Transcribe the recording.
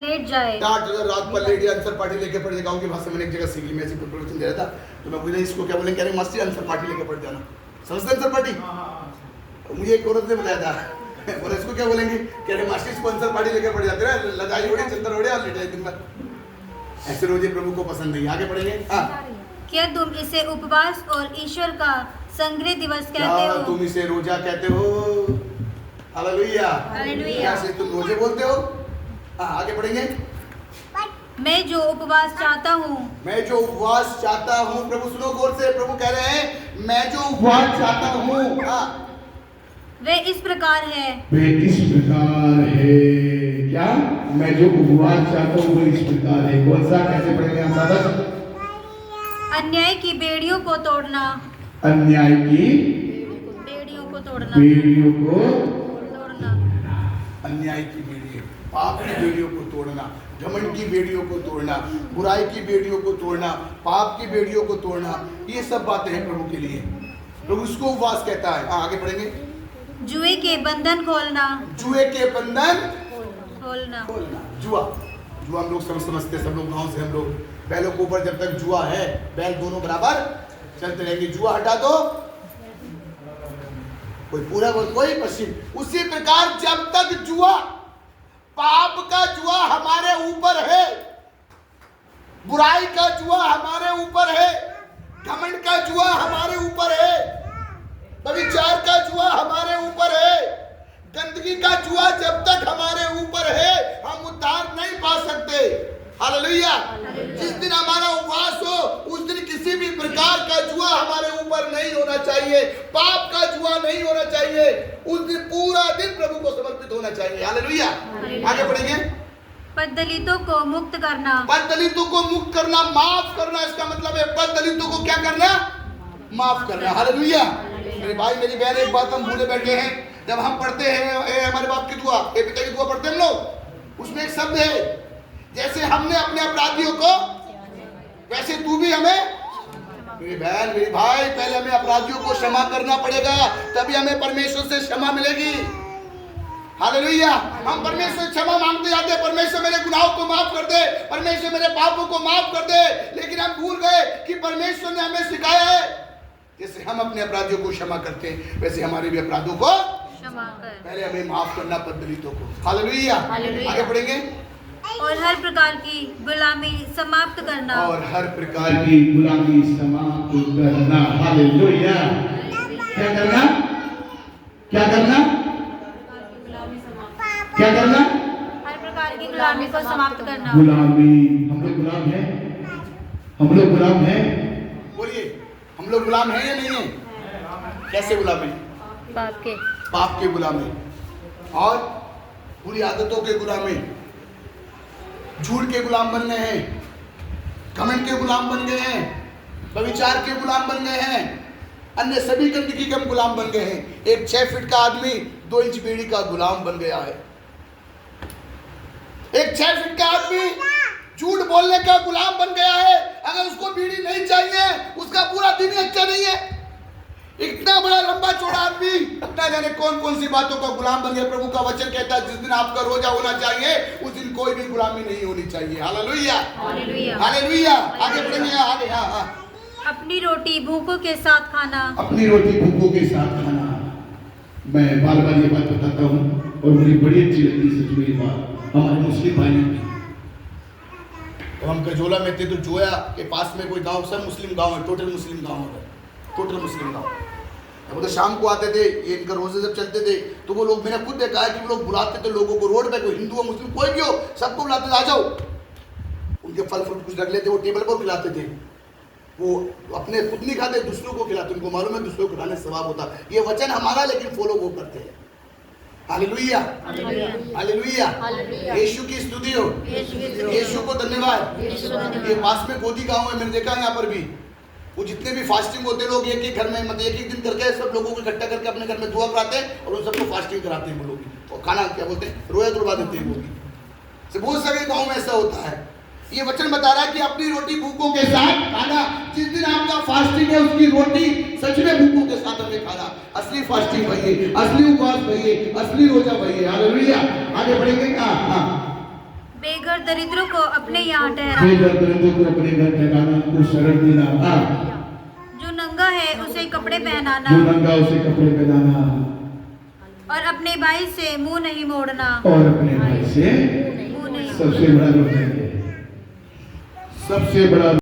Late जाए। रात पर लेट आंसर पार्टी लेके पड़ जाएगा। गाँव की भाषा में एक जगह सिविल में ऐसी प्रवचन दे रहा था, तो मैं बोला इसको क्या बोलेंगे, कह रहे मस्ती आंसर पार्टी लेके पड़ जाना। समझते आंसर पार्टी? मुझे एक औरत ने बताया था, बोला इसको क्या बोलेंगे, कह रहे मास्टर इसको आंसर पार्टी लेके पड़ जाते हैं, लदाई उड़े चंदर उड़े और लेटे दिन भर। ऐसे रोजे प्रभु को पसंद नहीं। आगे बढ़ेंगे। क्या तुम इसे उपवास और ईश्वर का संग्रह दिवस कहते हो? तुम इसे रोजा कहते हो? हालेलुया। हालेलुया। क्या तुम रोजे बोलते हो? आगे बढ़ेंगे। मैं जो उपवास चाहता हूँ, मैं जो उपवास चाहता हूँ, प्रभु सुनो गौर से, प्रभु कह रहे हैं मैं जो उपवास चाहता हूँ वे इस प्रकार है। वे इस प्रकार है। क्या? मैं जो उपवास चाहता हूँ वो इस प्रकार है। कौन सा? कैसे पढ़ेंगे हम सादर? अन्याय की बेड़ियों को तोड़ना। अन्याय की बेड़ियों को तोड़ना। बेड़ियों को तोड़ना। अन्याय की बेड़ियों, पाप की बेड़ियों को तोड़ना, घमंड की बेड़ियों को तोड़ना, बुराई की बेड़ियों को तोड़ना, पाप की बेड़ियों को तोड़ना, ये सब बातें हैं प्रभु के लिए। प्रभु उसको उपवास कहता है। आगे बढ़ेंगे। जुए के बंधन खोलना। जुए के बंधन खोलना। जुआ हम लोग समझते हैं, सब लोग गांव से हम लोग बैलों के ऊपर जब तक जुआ है, बैल दोनों बराबर चलते रहेंगे। जुआ हटा दो, कोई पूरब और कोई पश्चिम। उसी प्रकार जब तक जुआ, पाप का जुआ हमारे ऊपर है, बुराई का जुआ हमारे ऊपर है, घमंड का जुआ हमारे ऊपर है, व्यभिचार का जुआ हमारे ऊपर है, गंदगी का जुआ जब तक हमारे ऊपर है, हम उद्धार नहीं पा सकते। हालेलुया। जिस दिन हमारा उपवास हो उस दिन किसी भी प्रकार का जुआ हमारे ऊपर नहीं होना चाहिए, पाप का जुआ नहीं होना चाहिए। उस दिन पूरा दिन प्रभु को समर्पित होना चाहिए। हालेलुया। आगे बढ़ेंगे। पददलितों को मुक्त करना। पददलितों को मुक्त करना, माफ करना, इसका मतलब है पददलितों को क्या करना? माफ करना। हालेलुया। मेरे भाई मेरी बहन, एक बात हम भूले बैठे हैं। जब हम पढ़ते हैं हमारे बाप की दुआ, पिता की दुआ पढ़ते हैं हम लोग, उसमें एक शब्द है, जैसे हमने अपने अपराधियों को वैसे तू भी हमें। मेरी बहन मेरी भाई, पहले हमें अपराधियों को क्षमा करना पड़ेगा, तभी हमें परमेश्वर से क्षमा मिलेगी। हालेलुया। हम परमेश्वर से क्षमा मांगते जाते हैं, परमेश्वर मेरे गुनाहों को माफ कर दे, परमेश्वर मेरे पापों को माफ कर दे, लेकिन हम भूल गए कि परमेश्वर ने हमें सिखाया है जैसे हम अपने अपराधियों को क्षमा करते हैं वैसे हमारे भी अपराधों को क्षमा कर। पहले हमें माफ करना पददलितों को। हालेलुया। आगे बढ़ेंगे। और हर प्रकार की गुलामी समाप्त करना। और हर प्रकार की गुलामी समाप्त करना। हालेलुया। क्या करना? क्या करना? क्या करना? हर प्रकार की गुलामी को समाप्त करना। गुलामी। हम लोग गुलाम हैं? हम लोग गुलाम हैं? बोलिए, हम लोग गुलाम हैं या नहीं है? कैसे गुलाम हैं? पाप के गुलाम हैं और बुरी आदतों के गुलाम हैं, झूठ के गुलाम बन गए हैं, घमंड के गुलाम बन गए हैं, व्यभिचार के गुलाम बन गए हैं, अन्य सभी गंदगी के हम गुलाम बन गए हैं। एक 6 फीट का आदमी 2 इंच बीड़ी का गुलाम बन गया है। एक 6 फीट का आदमी झूठ बोलने का गुलाम बन गया है। अगर उसको बीड़ी नहीं चाहिए, उसका पूरा दिन अच्छा नहीं है। इतना बड़ा लंबा चौड़ा आदमी अपना जाने कौन कौन सी बातों का गुलाम बन गया। प्रभु का वचन कहता है जिस दिन आपका रोजा होना चाहिए उस दिन कोई भी गुलामी नहीं होनी चाहिए। हालेलुया। हालेलुया। आगे बढ़ेंगे। आगे। हाँ। अपनी रोटी भूखों के साथ खाना। अपनी रोटी भूखों के साथ खाना। मैं बार बार ये बात बताता हूँ और मुझे बड़ी अच्छी लगती है सच में ये बात हमारे मुस्लिम भाइयों की। तो हम गजोला में थे तो जोया के पास में कोई गांव, सब मुस्लिम गांव है, टोटल मुस्लिम गांव है, टोटल मुस्लिम गांव। वो तो शाम को आते थे, ये इनका रोजे जब चलते थे तो वो लोग, मैंने खुद देखा है कि वो लोग बुलाते थे लोगों को रोड पे, कोई हिंदू हो मुस्लिम कोई भी हो, सबको बुलाते थे, आ जाओ। उनके फल फ्रूट कुछ रख लेते, वो टेबल पर खिलाते थे। वो अपने खुद नहीं खाते, दूसरों को खिलाते। उनको मालूम है दूसरों को खिलाने से सवाब होता। ये वचन हमारा, लेकिन फॉलो वो करते हैं। हालेलुया। हालेलुया। यीशु की स्तुति हो, यीशु को धन्यवाद। ये पास में गोदी गांव है, मैंने देखा यहाँ पर भी वो जितने भी फास्टिंग होते लोग एक एक घर में, मतलब एक एक दिन करके सब लोगों को इकट्ठा करके अपने घर में दुआ कराते हैं और उन सबको फास्टिंग कराते हैं। वो लोग और खाना क्या बोलते हैं, रोया तुड़वा देते हैं। वो बहुत सारे गाँव में ऐसा होता है। ये वचन बता रहा है कि अपनी रोटी भूखों के साथ खाना। जिस दिन आपका फास्टिंग है उसकी रोटी सच में भूखों के साथ हमें खाना। असली फास्टिंग भइए, असली उपवास भइए, असली रोजा भइए। हालेलुया। आगे बढ़ेंगे। बेघर दरिद्रों को अपने यहाँ ठहराना, बेघर दरिद्रों को अपने घर ठहराना, उनको शरण देना, जो नंगा है उसे कपड़े जो पहनाना नंगा उसे कपड़े पहनाना, और अपने भाई से मुंह नहीं मोड़ना। और अपने भाई से मुंह नहीं सबसे बड़ा रोज़ा है, सबसे बड़ा